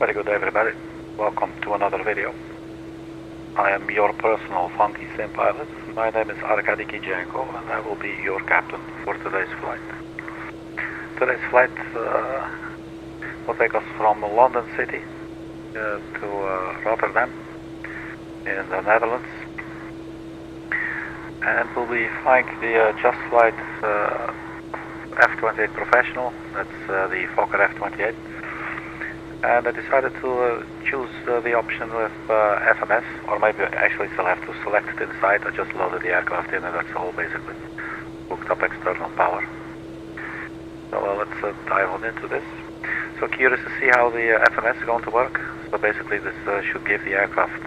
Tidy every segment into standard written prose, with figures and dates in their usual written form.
Very good everybody, welcome to another video. I am your personal funky sim pilot. My name is Arkady Gidzenko and I will be your captain for today's flight. Today's flight will take us from London City to Rotterdam in the Netherlands. And we'll be flying the Just Flight F28 Professional, that's the Fokker F28. And I decided to choose the option with FMS, or maybe I actually still have to select it inside. I just loaded the aircraft in and that's all basically. Hooked up external power. So let's dive on into this. So curious to see how the FMS is going to work. So basically this should give the aircraft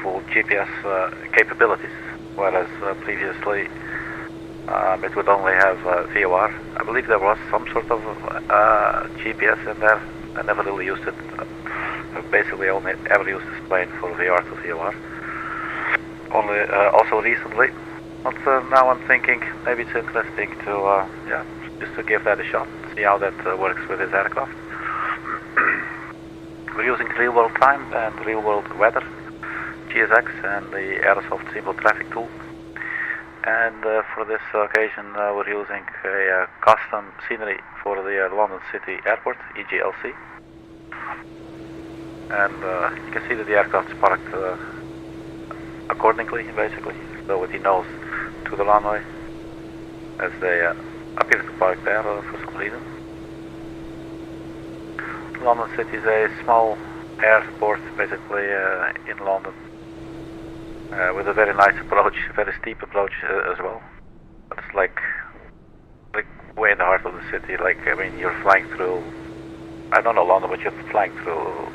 full GPS capabilities, whereas previously it would only have VOR. I believe there was some sort of GPS in there. I never really used it. I basically only ever used this plane for VR to VOR. Only also recently. But now I'm thinking maybe it's interesting to just to give that a shot, see how that works with this aircraft. We're using real world time and real world weather, GSX and the Aerosoft Simple Traffic tool. And for this occasion we're using a custom scenery for the London City Airport, EGLC. And you can see that the aircraft is parked accordingly, basically, so with the nose to the runway, as they appear to park there for some reason. London City is a small airport, basically, in London. With a very nice approach, very steep approach as well. But it's like way in the heart of the city. Like, I mean, you're flying through, I don't know London, but you're flying through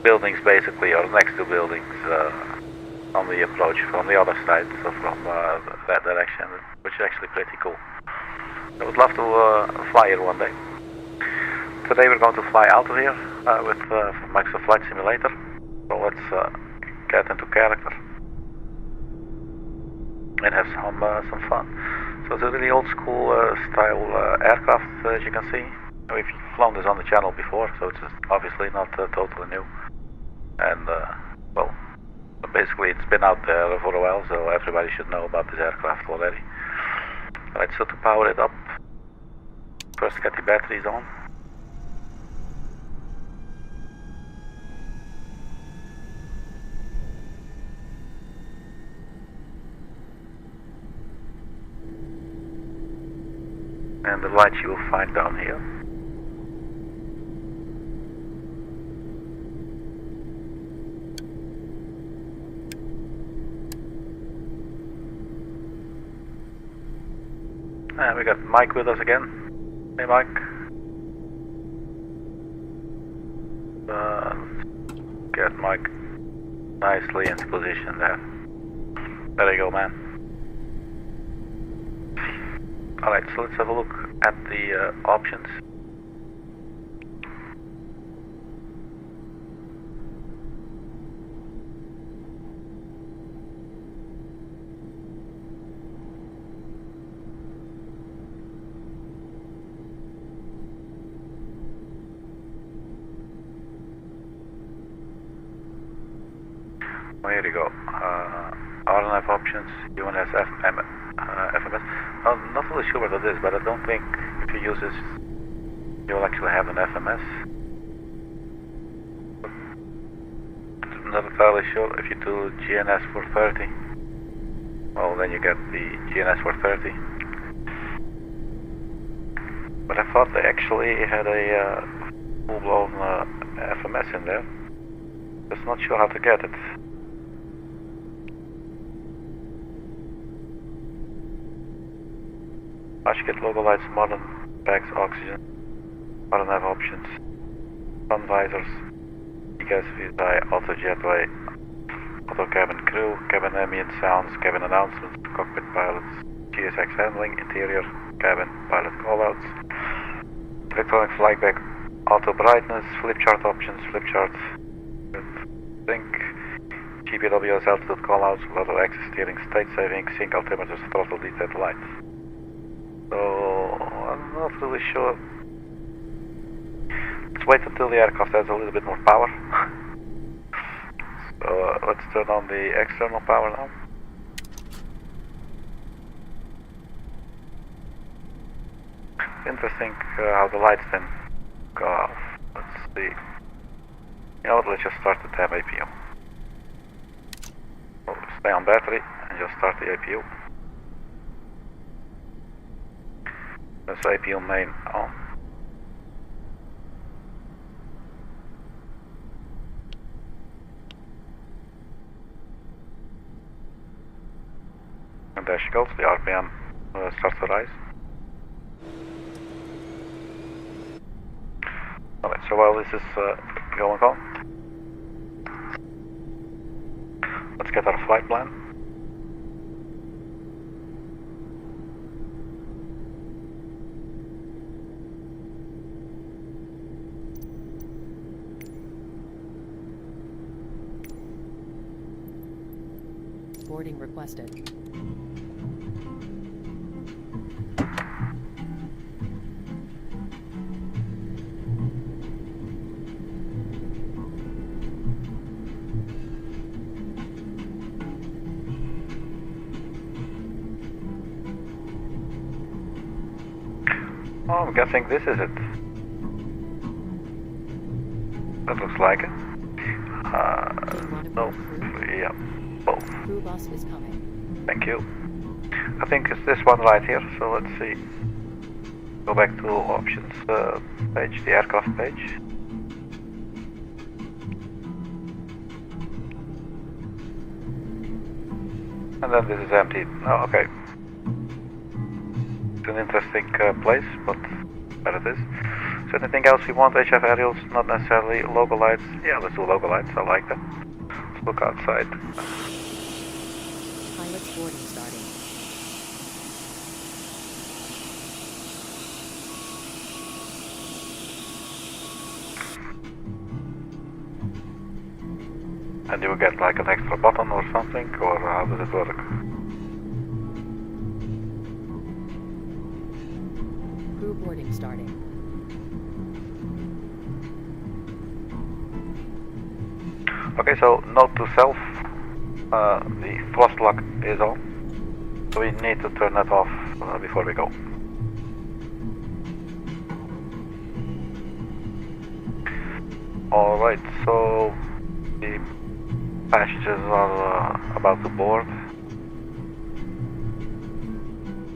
buildings basically, or next to buildings on the approach from the other side, so from that direction, which is actually pretty cool. I would love to fly here one day. Today we're going to fly out of here with Microsoft Flight Simulator. So let's get into character and have some fun. So it's a really old school style aircraft, as you can see. We've flown this on the channel before, so it's obviously not totally new. And well, basically it's been out there for a while, so everybody should know about this aircraft already. Alright, so to power it up, first get the batteries on. And the lights you will find down here. And we got Mike with us again. Hey Mike. Get Mike nicely into position there. There you go, man. Alright, so let's have a look at the options. Well, here you go. RNF options, UNS, FMS. I'm not really sure what it is, but I don't think if you use this, you will actually have an FMS. I'm not entirely sure. If you do GNS 430, well, then you get the GNS 430. But I thought they actually had a full-blown FMS in there. Just not sure how to get it. Kit logo lights, modern bags, oxygen, modern nav options, sun visors, gas VSI, auto jetway, auto cabin crew, cabin ambient sounds, cabin announcements, cockpit pilots, GSX handling, interior cabin pilot callouts, electronic flyback, auto brightness, flip chart options, flip charts, sync, GPWS altitude callouts, ladder access steering, state saving, sync altimeters, throttle detect lights. So I'm not really sure Let's wait until the aircraft has a little bit more power. So let's turn on the external power now. Interesting how the lights then go off. Let's see. You know what, let's just start the tab APU. So stay on battery and just start the APU. That's APU main on. And there she goes, the RPM starts to rise. Alright, so while this is going on, let's get our flight plan. Boarding requested. Oh, I'm guessing this is it. That looks like it. No, yeah, both. Crew bus is coming. Thank you. I think it's this one right here, so let's see. Go back to options page, the aircraft page. And then this is empty. Oh, okay. It's an interesting place, but there it is. So anything else you want? HF aerials, not necessarily logo lights. Yeah, let's do logo lights, I like that. Let's look outside. Pilot's boarding starting. And you will get like an extra button or something, or how does it work? Crew boarding starting. Okay, so note to self, the thrust lock is on, so we need to turn that off before we go. Alright, so the passengers are about to board.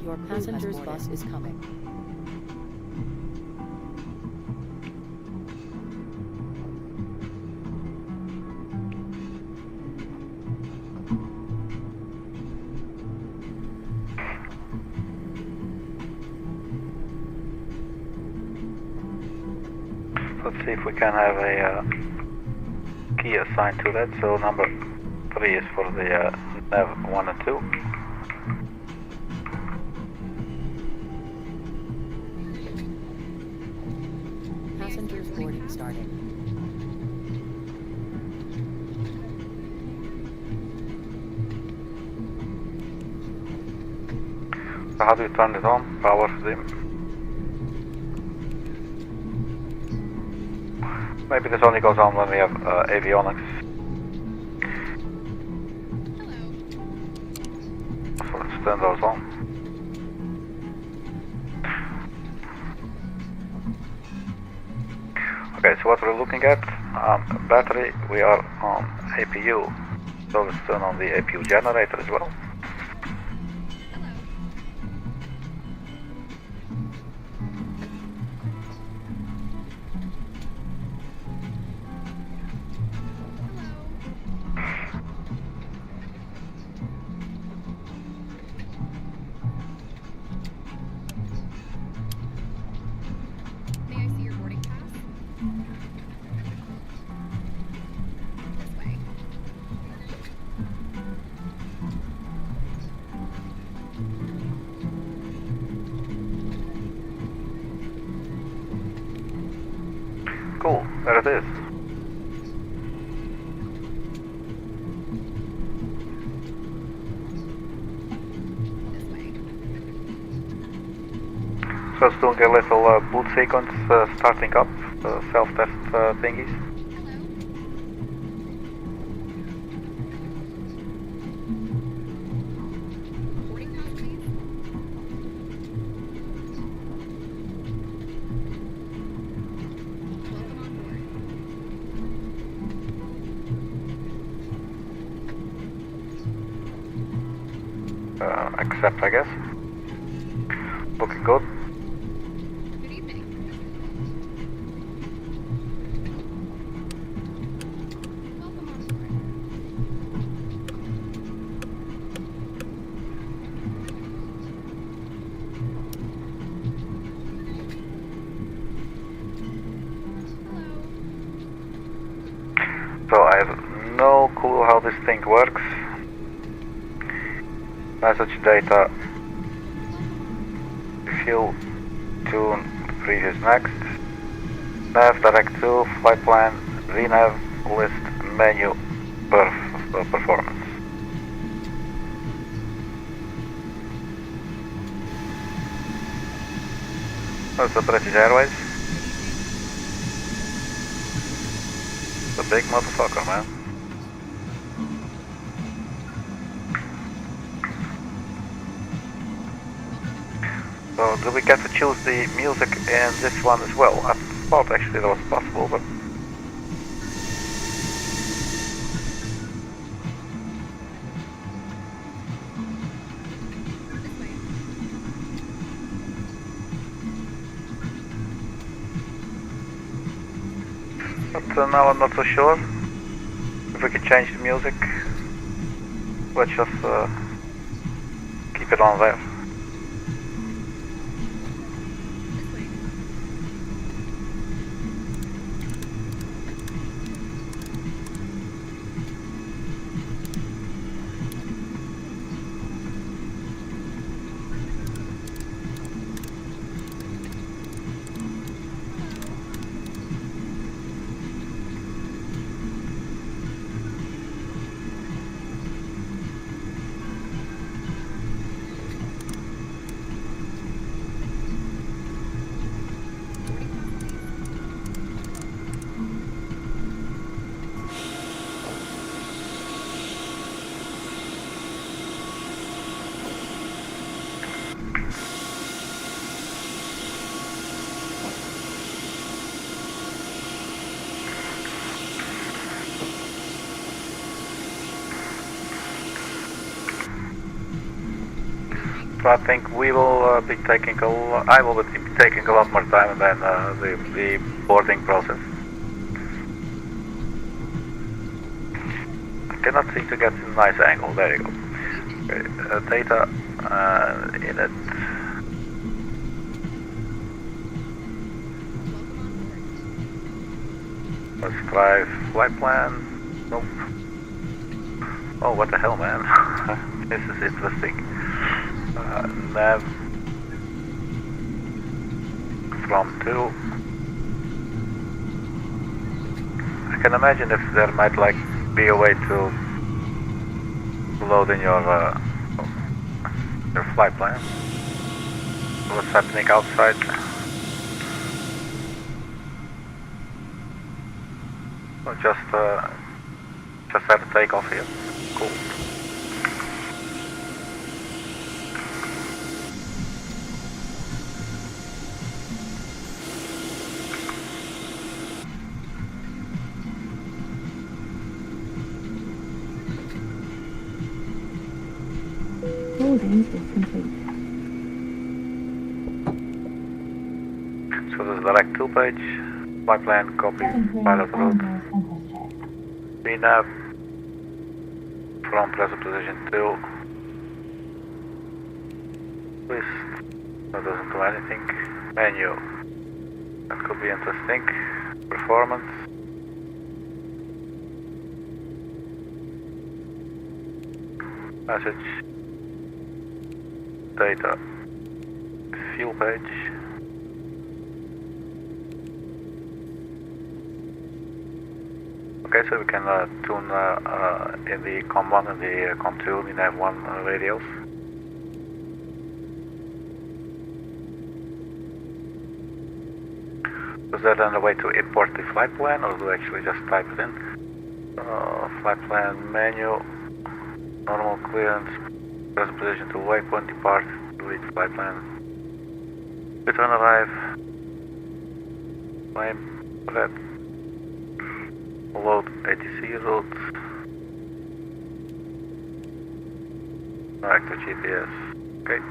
Your passenger's bus is coming. Let's see if we can have a key assigned to that. So number 3 is for the nav 1 and 2. Passengers boarding starting. So how do you turn it on? Power dim. Maybe this only goes on when we have avionics. So let's turn those on. Okay, so what we're looking at, battery, we are on APU. So let's turn on the APU generator as well. Cool, there it is. So it's doing a little boot sequence starting up. self-test thingies. Accept, I guess. Looking good. Good evening. Welcome on board. Hello. So I have no clue how this thing works. Message data, fuel, tune, previous next, nav, direct to, flight plan, VNav, list, menu, performance. That's the British Airways. The big motherfucker, man. So do we get to choose the music in this one as well? I thought actually that was possible, but... But now I'm not so sure if we can change the music. Let's just keep it on there. I think we will be taking I will be taking a lot more time than the boarding process. I cannot seem to get a nice angle. There you go. Okay, data in it. Let's try flight plan. Nope. Oh, what the hell, man? This is interesting. Nav from 2. I can imagine if there might be a way to load in your flight plan. What's happening outside? Well, just had a takeoff here. Cool. Boarding is complete. So this is direct 2 page, flight plan, copy, pilot route, VNav, from present position 2, list, that doesn't do anything, menu, that could be interesting, performance, message, data, fuel page. Okay, so we can tune in the COM1 and the COM2 in F1 radios. Is there then a way to import the flight plan, or do I actually just type it in? Flight plan menu, normal clearance, present position to waypoint, depart, delete flight plan, return arrive, claim, red, load ATC route, connect to GPS, okay.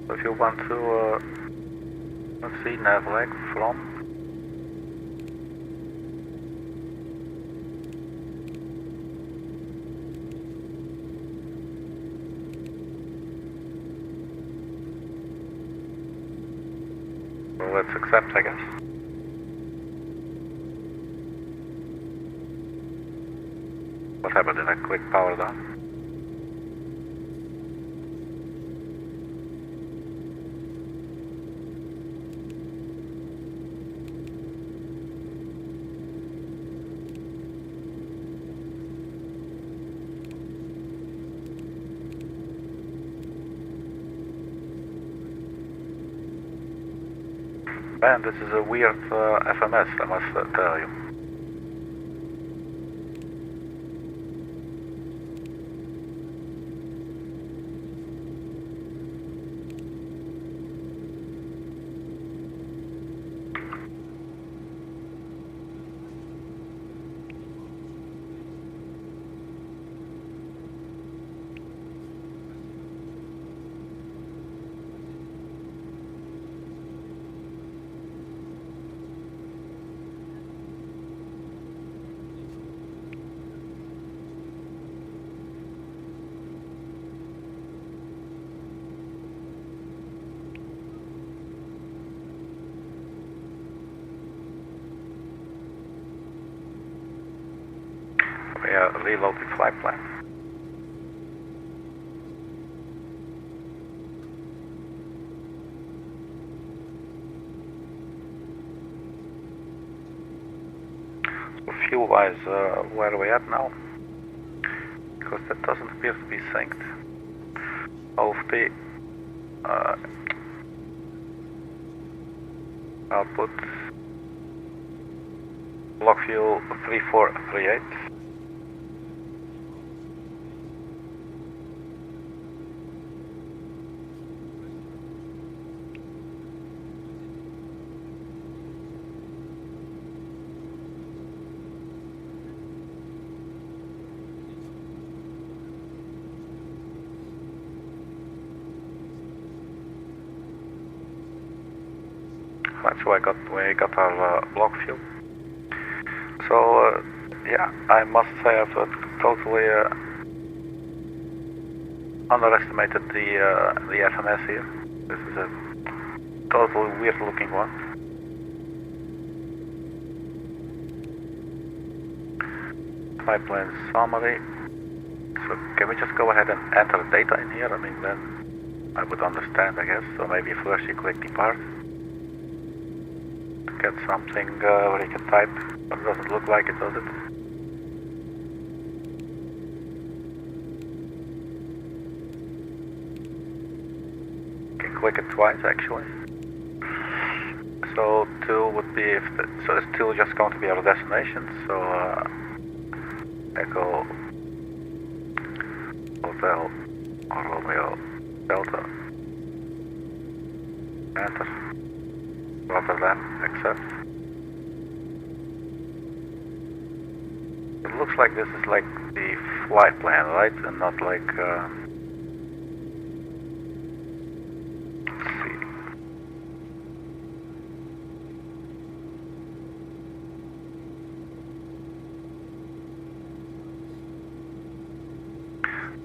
So if you want to, let's see, navigate from. Well, let's accept, I guess. What happened? Did I click power down? Man, this is a weird FMS, I must tell you. Reload the flight plan. So fuel-wise, where are we at now? Because that doesn't appear to be synced. OFP output block fuel 3438. That's why we got our block fuel. So yeah, I must say I've totally underestimated the FMS here. This is a totally weird looking one. Flight plan summary. So can we just go ahead and enter data in here? I mean, then I would understand, I guess. So maybe first you click depart. Get something where you can type, but it doesn't look like it, does it? You can click it twice actually. So 2 would be if so it's still just going to be our destination. So Echo Hotel Romeo Delta. Enter. Rotterdam, accept. It looks like this is like the flight plan, right? And not like, let's see.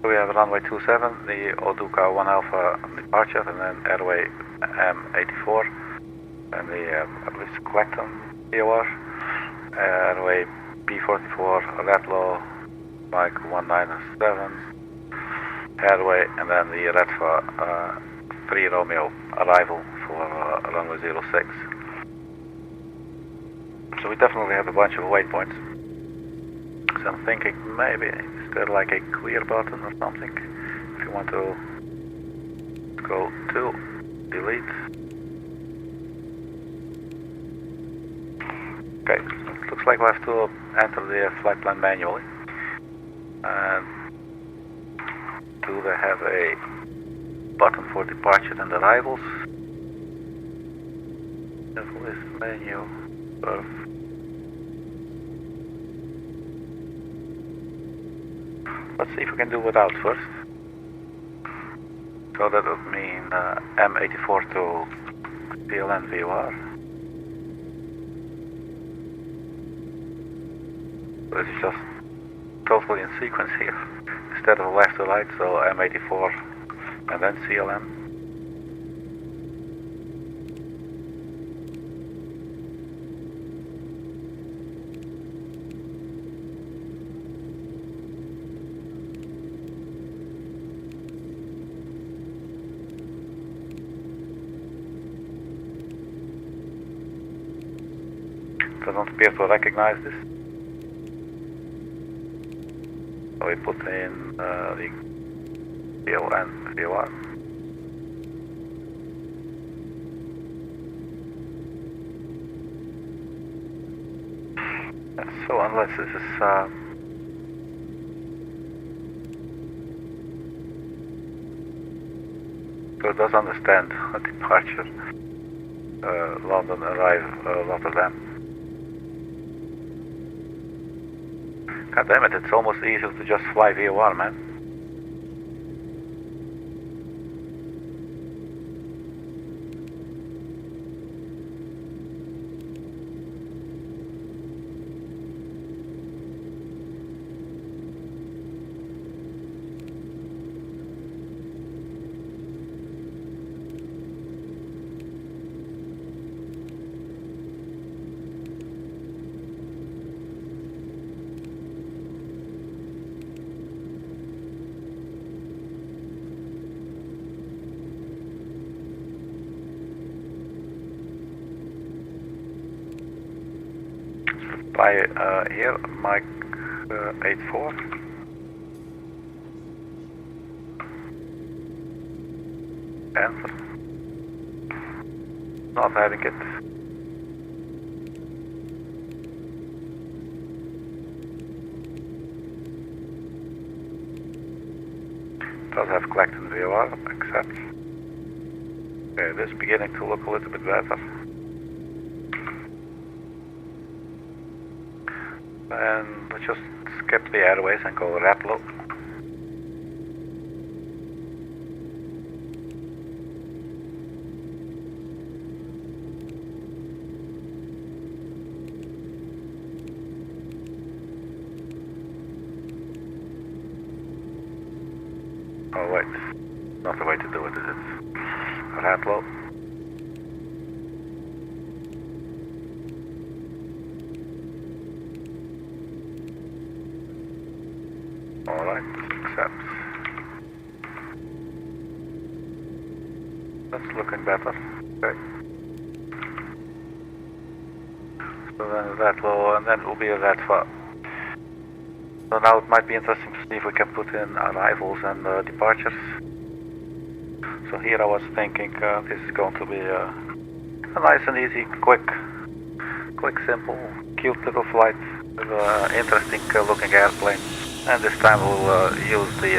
So we have runway 27, the ODUKU 1 Alpha departure, and then airway M84. And the Clacton POR, airway B44, RATLO, Mike 197, airway, and then the REDFA 3 Romeo arrival for runway 06. So we definitely have a bunch of waypoints. So I'm thinking maybe is there like a clear button or something? If you want to go to delete. Okay, it looks like we have to enter the flight plan manually. And do they have a button for departure and arrivals? List menu. Let's see if we can do without first. So that would mean M84 to PLN VOR. This is just totally in sequence here. Instead of left to right, so M84 and then CLM. Doesn't appear to recognize this. So we put in the PLN VOR. So unless this is so it does understand a departure London arrive Rotterdam. God damn it, it's almost easier to just fly VOR, man. By here, Mike 84. Answer. Not having it. Does have collected VOR, accept. Okay, this is beginning to look a little bit better. And let's just skip the airways and go RATLO. Oh wait, not the way to do it, is it? RATLO. Alright, accept. That's looking better. Okay. So then RATLO, and then it will be a REDFA. So now it might be interesting to see if we can put in arrivals and departures. So here I was thinking this is going to be a nice and easy, quick, simple, cute little flight with an interesting looking airplane. And this time we'll use the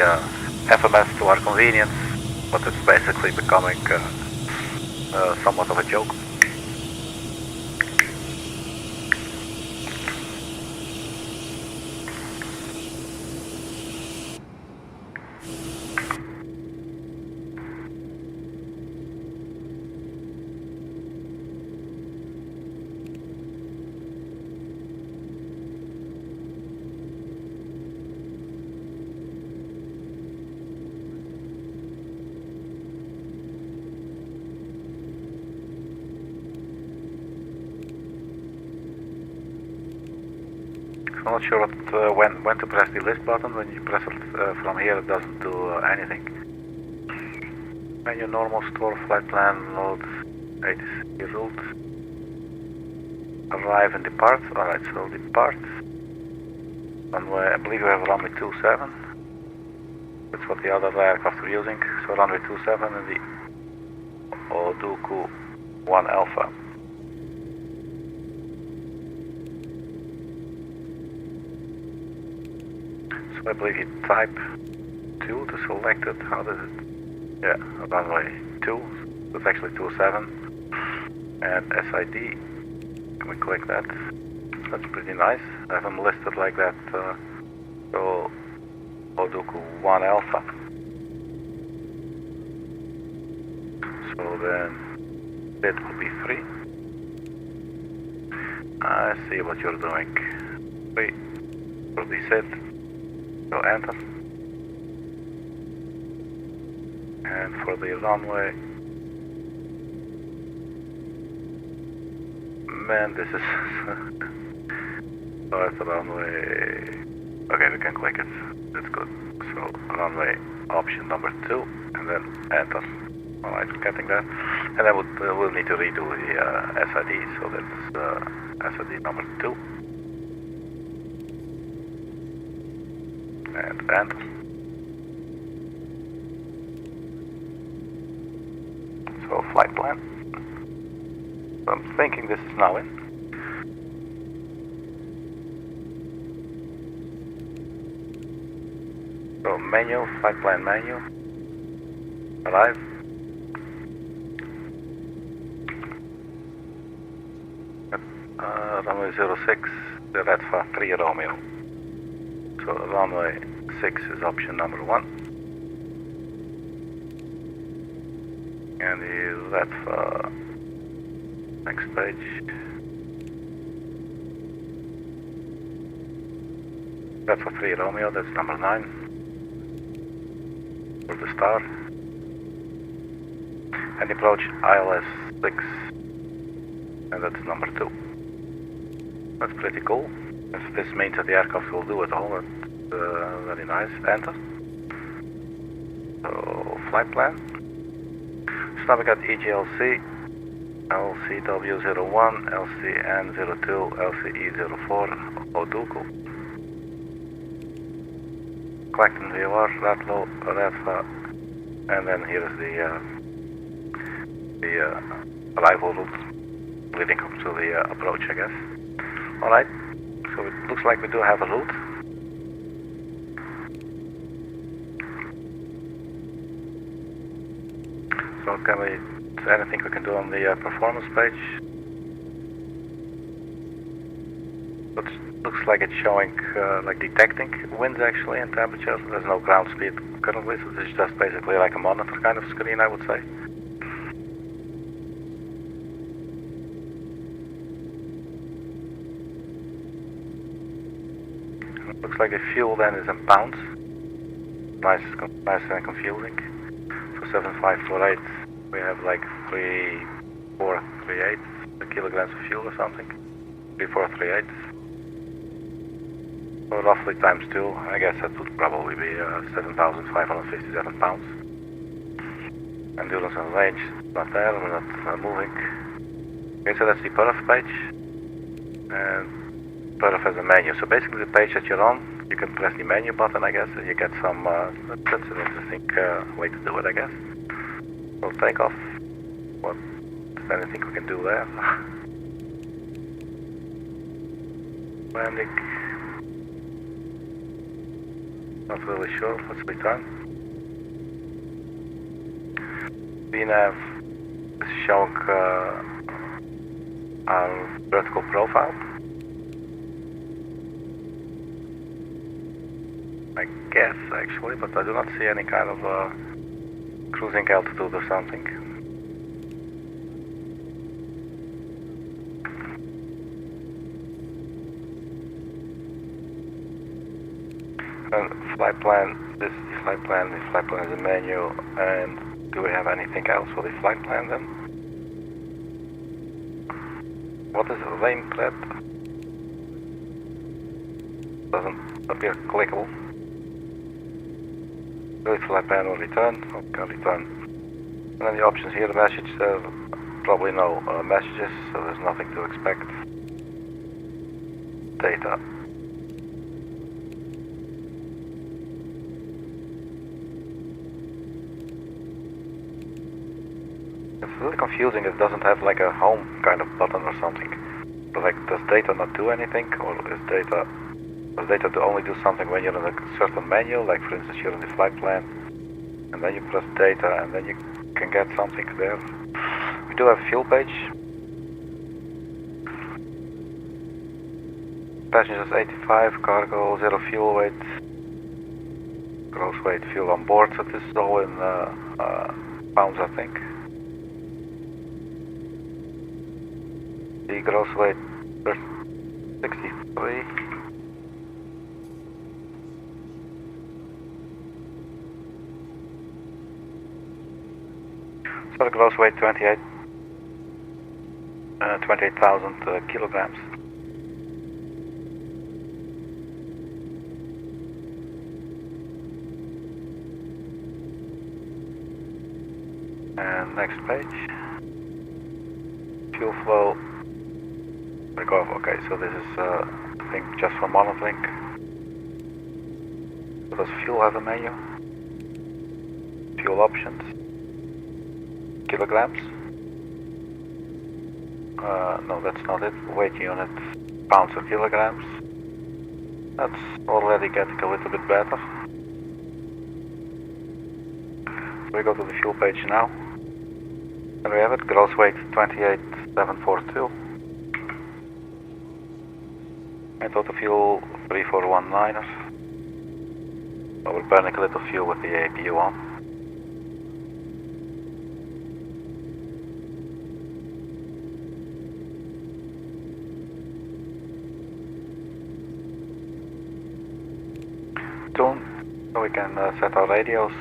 FMS to our convenience, but it's basically becoming somewhat of a joke. I'm not sure what, when to press the list button. When you press it from here, it doesn't do anything. Menu normal store flight plan load 86 route. Arrive and depart. Alright, so depart. Runway, I believe we have runway 27. That's what the other aircraft are using. So runway 27 and the ODUKU 1 Alpha. So I believe you type 2 to select it. How does it? Yeah, runway 2. So it's actually 27. And SID. Can we click that? That's pretty nice. I have them listed like that. So ODUKU 1 Alpha. So then it will be 3. I see what you're doing. 3 will be set. So enter. And for the runway, man, this is oh, it's the runway. Okay, we can click it. That's good. So runway option number 2, and then enter. Alright, we're getting that. And then we'll need to redo the SID. So that's SID number 2. And enter. So flight plan. So I'm thinking this is now in. So menu, flight plan menu. Arrive. Runway 06, the REDFA 3 Romeo. So runway 6 is option number 1. And the REDFA next page. REDFA 3 Romeo, that's number 9. For the star. And approach ILS 6. And that's number 2. That's pretty cool. If this means that the aircraft will do it all, that's very nice. Enter. So, flight plan. So now we got EGLC, LCW01, LCN02, LCE04, ODUKU. Collecting VOR, RATLO, REDFA, and then here is the arrival route leading up to the approach, I guess. Alright, so it looks like we do have a route. So is there anything we can do on the performance page? Looks like it's showing, like detecting winds actually and temperature. There's no ground speed currently, so this is just basically like a monitor kind of screen, I would say. Looks like the fuel then is in pounds. Nice and confusing. So 7548, we have like 3438 kilograms of fuel or something. 3438. So roughly times 2, I guess that would probably be 7,557 pounds. Endurance and range, not there, we're not moving. Okay, so that's the perf page. And perf has a menu. So basically the page that you're on, you can press the menu button, I guess, and you get some, that's an interesting way to do it, I guess. We'll take off. What, is there anything we can do there? Landing. Not really sure, let's return. VNAV is showing our vertical profile. I guess actually, but I do not see any kind of cruising altitude or something. And flight plan, this is the flight plan is a menu, and do we have anything else for the flight plan then? What is rain prep? Doesn't appear clickable. Delete flight plan or return. Okay, return. And then the options here, the message, probably no messages, so there's nothing to expect. Data. really confusing. It doesn't have like a home kind of button or something. So like, does data not do anything, or does data only do something when you're in a certain menu? Like for instance, you're in the flight plan, and then you press data, and then you can get something there. We do have a fuel page. Passengers 85, cargo 0 fuel weight, gross weight fuel on board. So this is all in pounds, I think. The gross weight 63. So the gross weight 28,000 kilograms. And next page. Fuel flow. Okay, so this is I think just for monitoring. So does fuel have a menu? Fuel options. Kilograms. No, that's not it. Weight unit, pounds or kilograms. That's already getting a little bit better. So we go to the fuel page now. There we have it, gross weight 28,742. And total fuel 3419. So we're burning a little fuel with the APU on. So we can set our radios.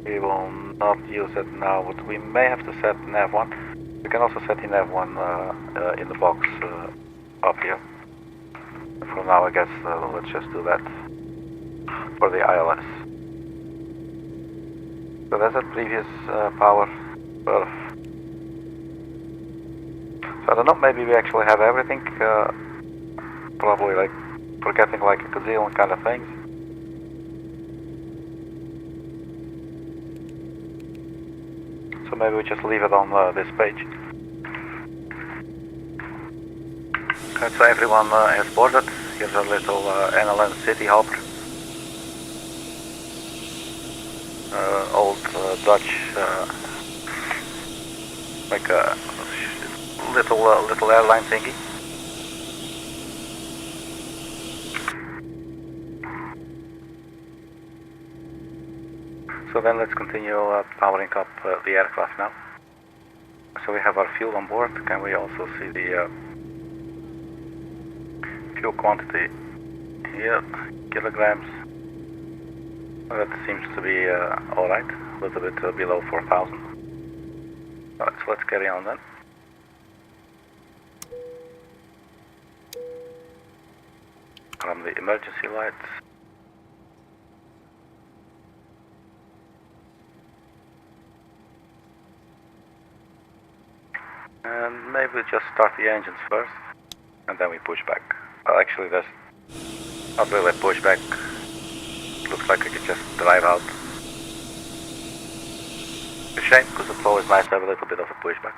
We will not use it now, but we may have to set nav1. We can also set the nav1 in the box up here. For now, I guess let's just do that for the ILS. So that's at previous power. So I don't know, maybe we actually have everything. Probably like forgetting like a gazillion kind of things. So maybe we just leave it on this page. Okay, so everyone has boarded. Here's a little NLN CityHopper. Old Dutch, like a little airline thingy. So then let's continue powering up the aircraft now. So we have our fuel on board. Can we also see the fuel quantity here? Kilograms. Well, that seems to be alright. A little bit below 4,000. Alright, so let's carry on then. From the emergency lights. And maybe we just start the engines first, and then we push back. Well, actually, there's not really a pushback. Looks like we could just drive out. A shame, because it's always nice to have a little bit of a pushback.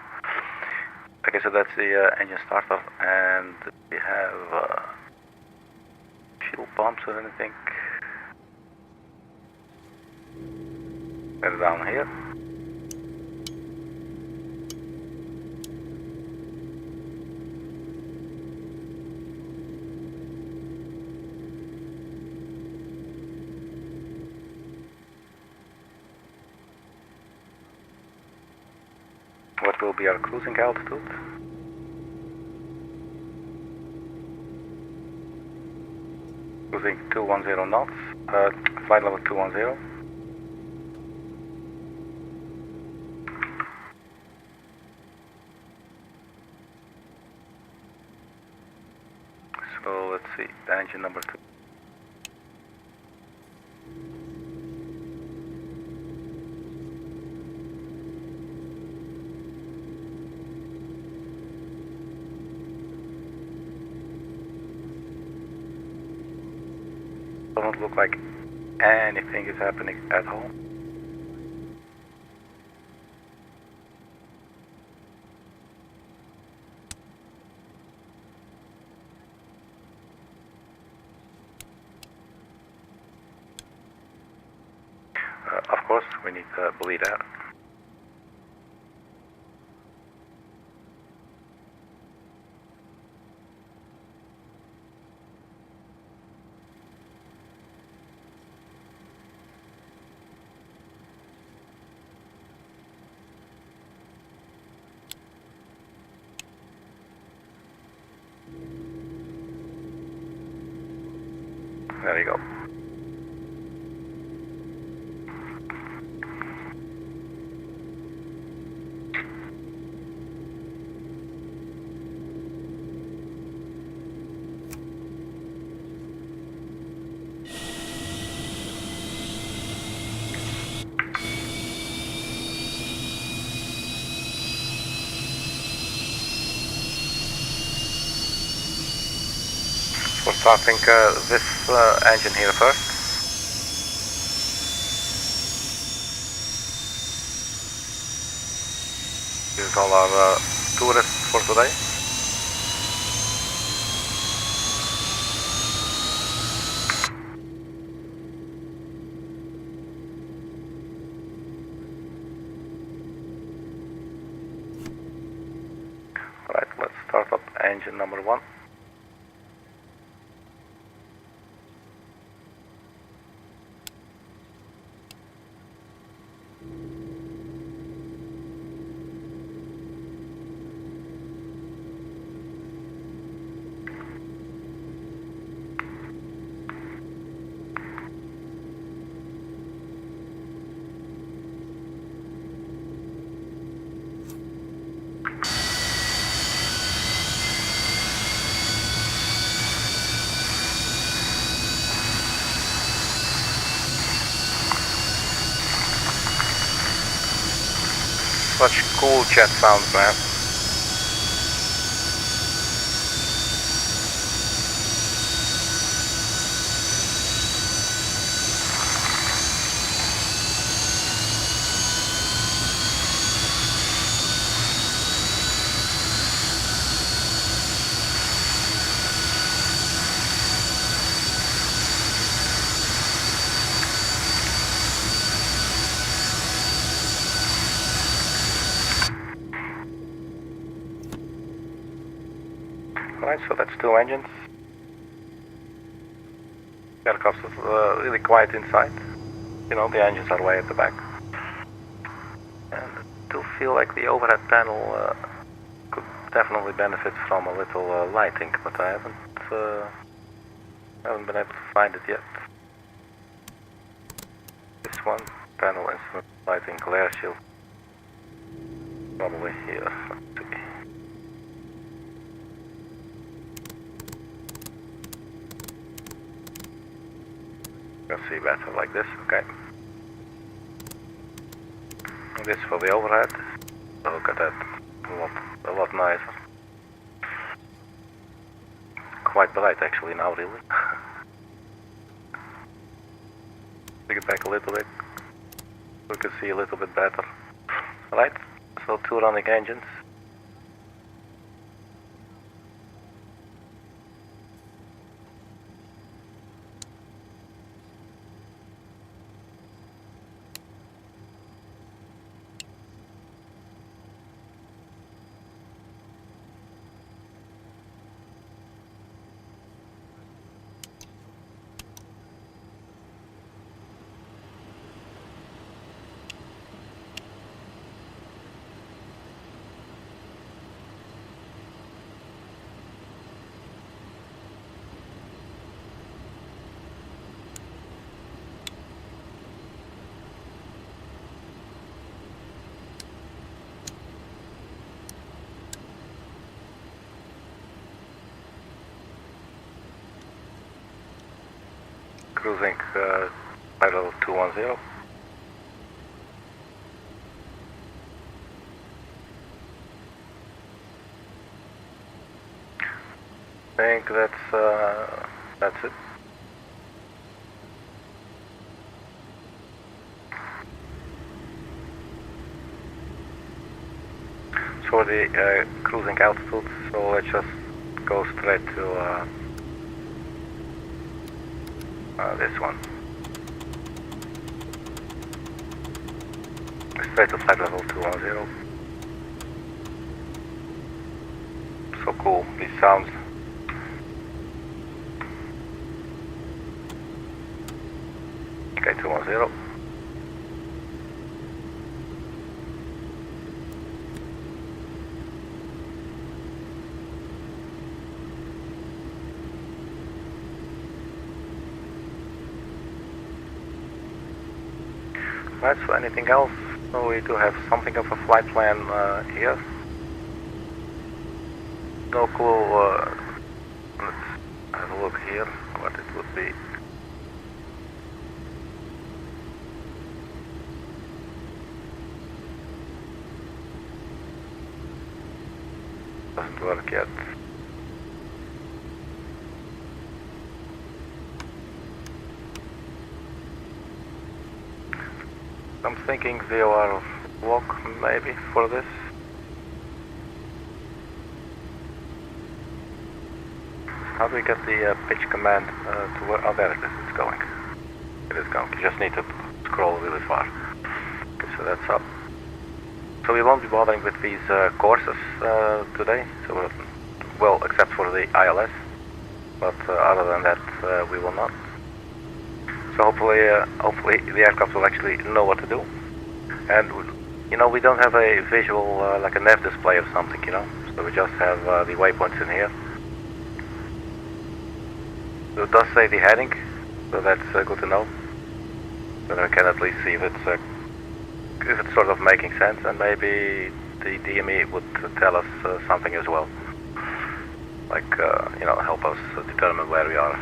Okay, so that's the engine starter, and we have fuel pumps or anything. They're down here. What will be our cruising altitude? Cruising 210 knots, flight level 210. So let's see, the engine number 2. Doesn't look like anything is happening at home. We need bleed out. There you go. We're starting this engine here first. This is all our tourists for today. Alright, let's start up engine number 1. Such cool jet sounds, man. Alright, so that's 2 engines. The aircraft is really quiet inside. You know, the engines are way at the back. And I do feel like the overhead panel could definitely benefit from a little lighting, but I haven't been able to find it yet. This one, panel instrument lighting, glare shield. Probably here. Let's see. You'll see better like this, okay. And this for the overhead. Look at that, a lot nicer. Quite bright actually now, really. Bring it back a little bit. We can see a little bit better. Alright, so 2 running engines. Cruising level 210. I think that's it. For the cruising altitude, so let's just go straight to this one. Straight to flight level 210. So cool, these sounds. Okay, 210. Right, so anything else? So we do have something of a flight plan here. No clue, let's have a look here, what it would be. Doesn't work yet. I'm thinking VOR walk maybe for this. How do we get the pitch command to where? Oh, there it is. It's going. It is going. You just need to scroll really far. Okay, so that's up. So we won't be bothering with these courses today. So well, except for the ILS. But other than that, we will not. So hopefully the aircraft will actually know what to do. And you know, we don't have a visual like a nav display or something, you know. So we just have the waypoints in here. So it does say the heading, so that's good to know. Then I can at least see if it's sort of making sense, and maybe the DME would tell us something as well. Like you know, help us determine where we are.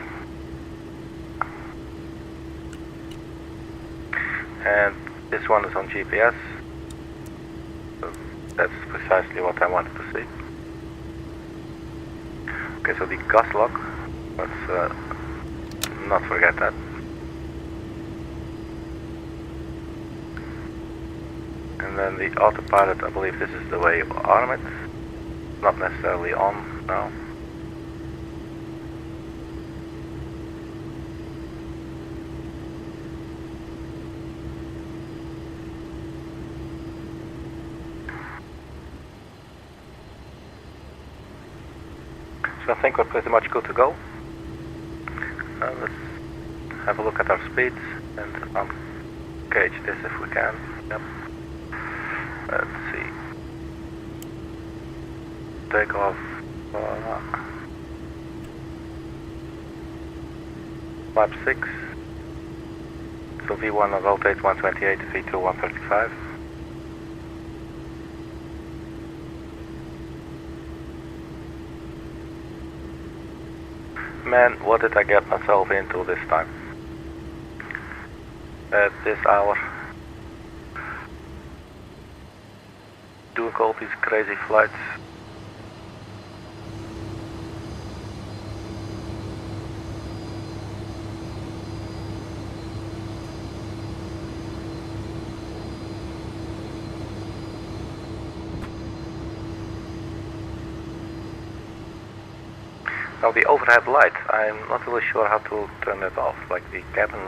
And this one is on GPS. So that's precisely what I wanted to see. Okay, so the gust log. Let's not forget that. And then the autopilot, I believe this is the way you arm it. Not necessarily on now. So I think we're pretty much good to go. Let's have a look at our speeds and gauge this if we can. Yep. Let's see. Take off. Flap 6. So V1 rotate 128, V2 135. Man, what did I get myself into this time? At this hour. Doing all these crazy flights. Now the overhead light, I'm not really sure how to turn it off, like the cabin,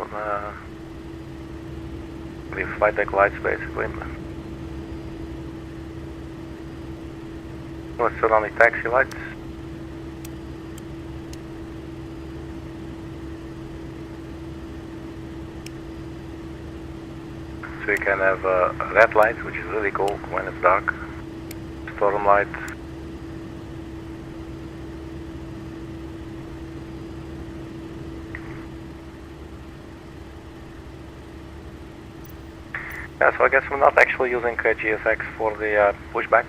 the flight deck lights basically. What's it on the taxi lights? So you can have a red light, which is really cool when it's dark. Storm light. Yeah, so I guess we're not actually using GSX for the pushback.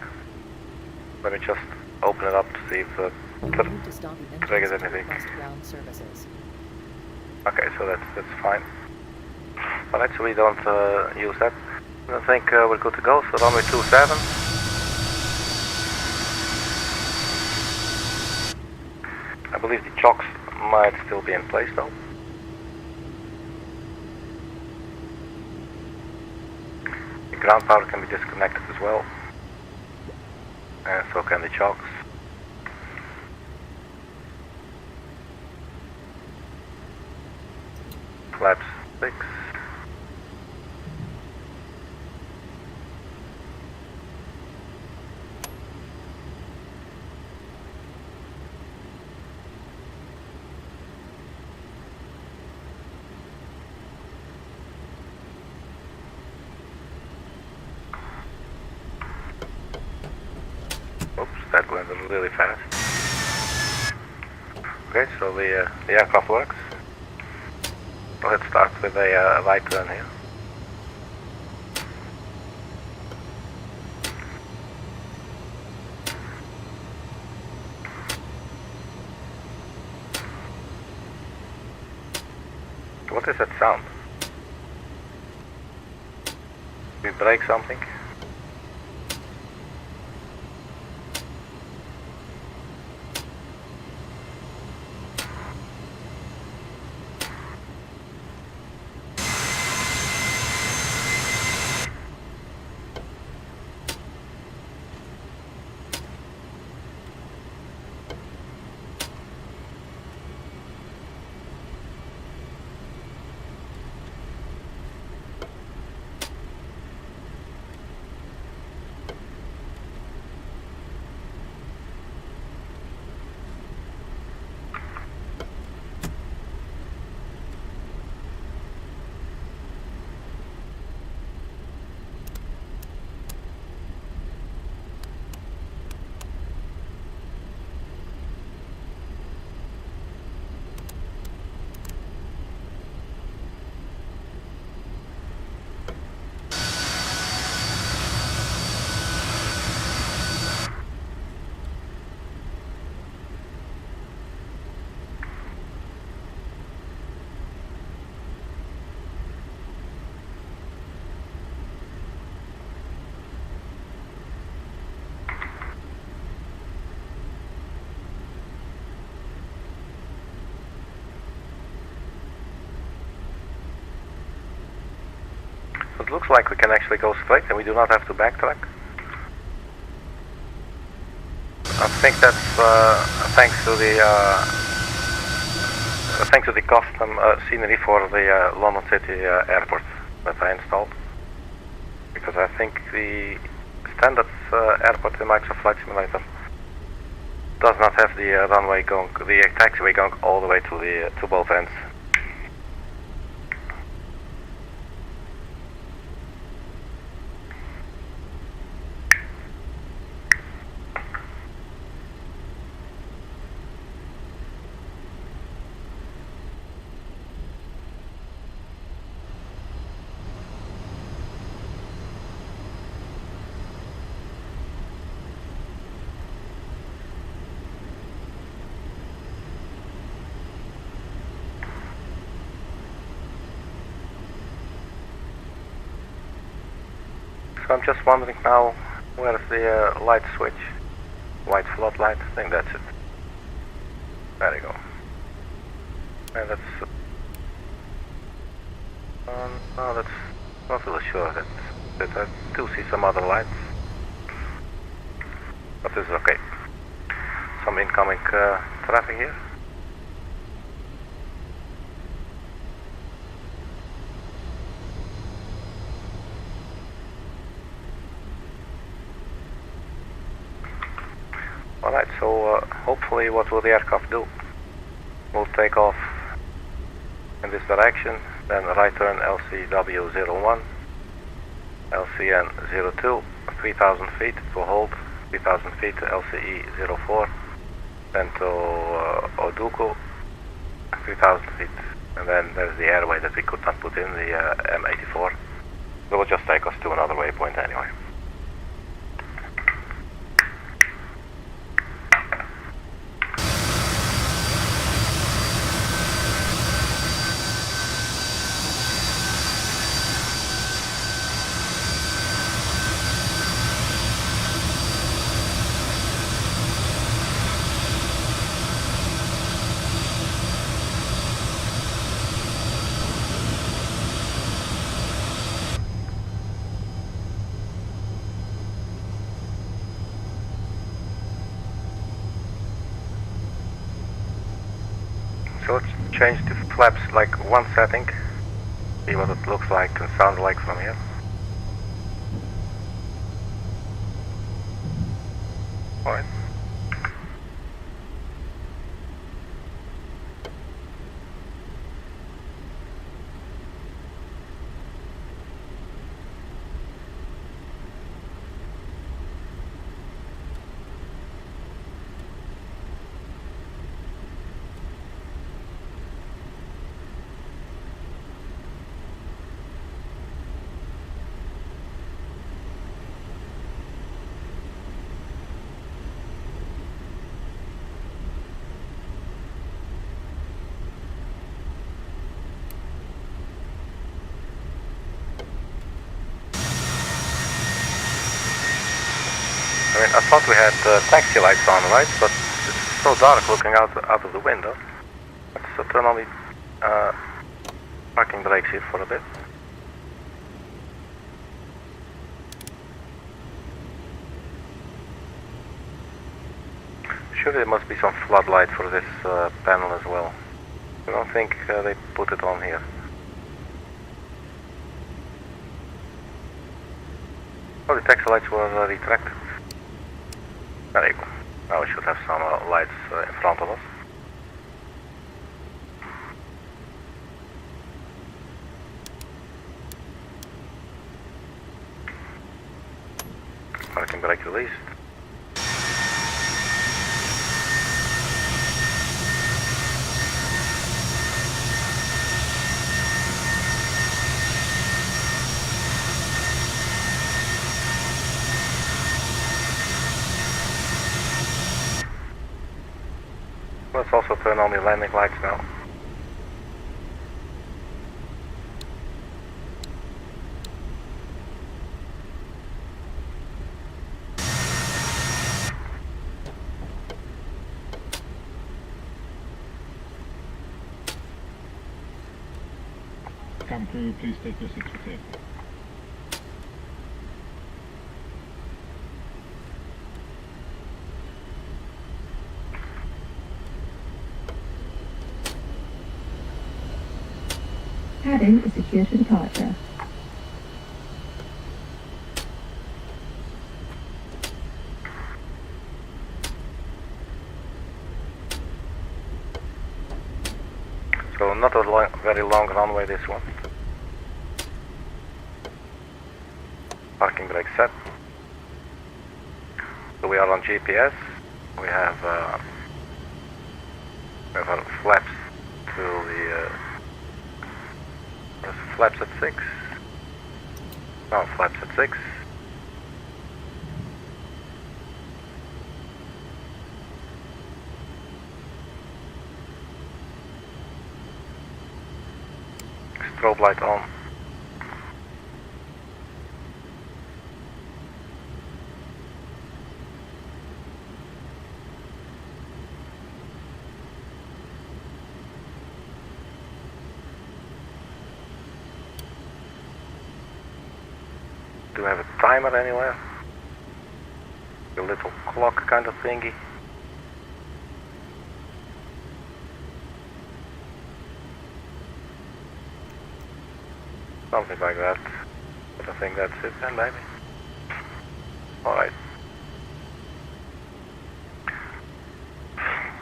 Let me just open it up to see if triggers anything. Okay, so that's fine. Alright, so we don't use that. I think we're good to go, so runway 27. I believe the chocks might still be in place though. The ground power can be disconnected as well. And so can the chocks. Flaps 6. that went really fast. Okay, so the aircraft works. So let's start with a light turn here. What is that sound? Did we break something? It looks like we can actually go straight and we do not have to backtrack. I think that's thanks to the custom scenery for the London City airport that I installed. Because I think the standard airport in Microsoft Flight Simulator does not have the runway going, the taxiway going all the way to both ends. So I'm just wondering now, where's the light switch? White floodlight? I think that's it. There you go. And that's... no, that's not really sure. That I do see some other lights. But this is okay. Some incoming traffic here. Alright, so hopefully what will the aircraft do? We'll take off in this direction, then right turn LCW01, LCN02, 3000 feet to hold, 3000 feet to LCE04, then to ODUKU, 3000 feet, and then there's the airway that we could not put in, the M84. It will just take us to another waypoint anyway. So let's change the flaps like one setting, see what it looks like and sounds like from here. Alright. I thought we had taxi lights on, right? But it's so dark looking out of the window. Let's turn on the parking brakes here for a bit. Surely there must be some floodlight for this panel as well. I don't think they put it on here. Oh, the taxi lights were retracted. There you go. Now we should have some lights in front of us. Parking brake released. Let's also turn on the landing lights now. Cabin crew, please take your seats for safety. Cabin is secure for departure. So not a very long runway this one. Parking brake set. So we are on GPS. We have our flaps to the flaps at 6. No, flaps at 6. Strobe light on. Do we have a timer anywhere? A little clock kind of thingy. Something like that. But I think that's it then, maybe. Alright.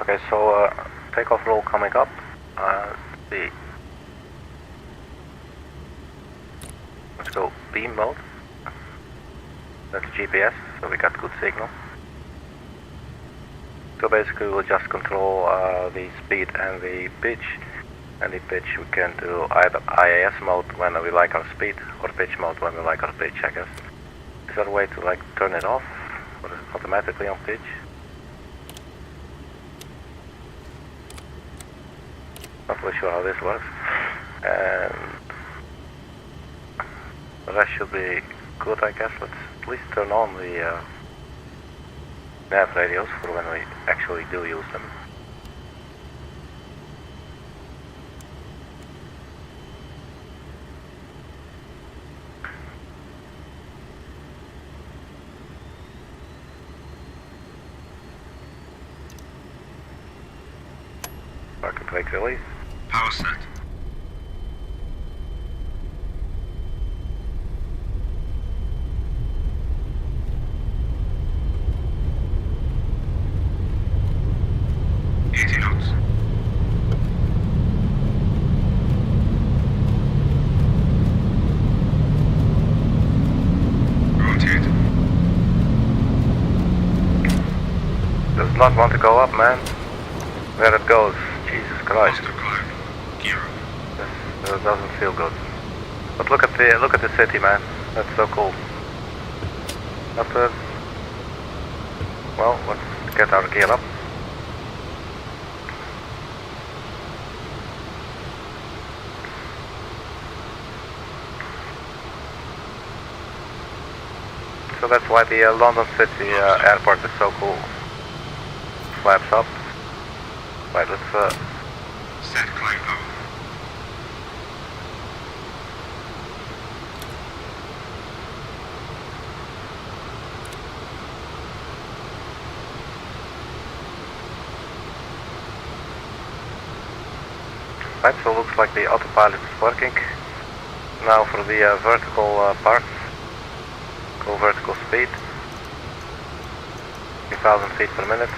Okay, so takeoff roll coming up. Let's see. Let's go beam mode. That's GPS, so we got good signal. So basically we'll just control the speed and the pitch. And the pitch we can do either IAS mode when we like our speed, or pitch mode when we like our pitch, I guess. Is there a way to like turn it off, or is it automatically on pitch? Not really sure how this works. And the rest should be good, I guess. Let's at least turn on the nav radios for when we actually do use them. Parking brake release. Power set. Does not want to go up, man. There it goes. Jesus Christ. This doesn't feel good. But look at the city, man. That's so cool. After, well, let's get our gear up. So that's why the London City airport is so cool. Flaps up. Right, let's Set climb power. right, so looks like the autopilot is working. Now for the vertical parts. Go vertical speed. 3,000 feet per minute.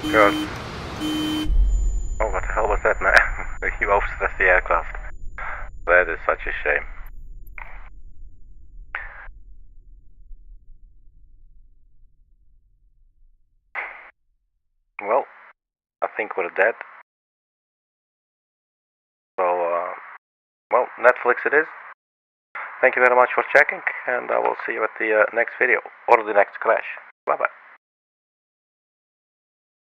Good. Oh, what the hell was that, man? You overstressed the aircraft. That is such a shame. Well, I think we're dead. So, well, Netflix it is. Thank you very much for checking, and I will see you at the next video, or the next crash. Bye-bye.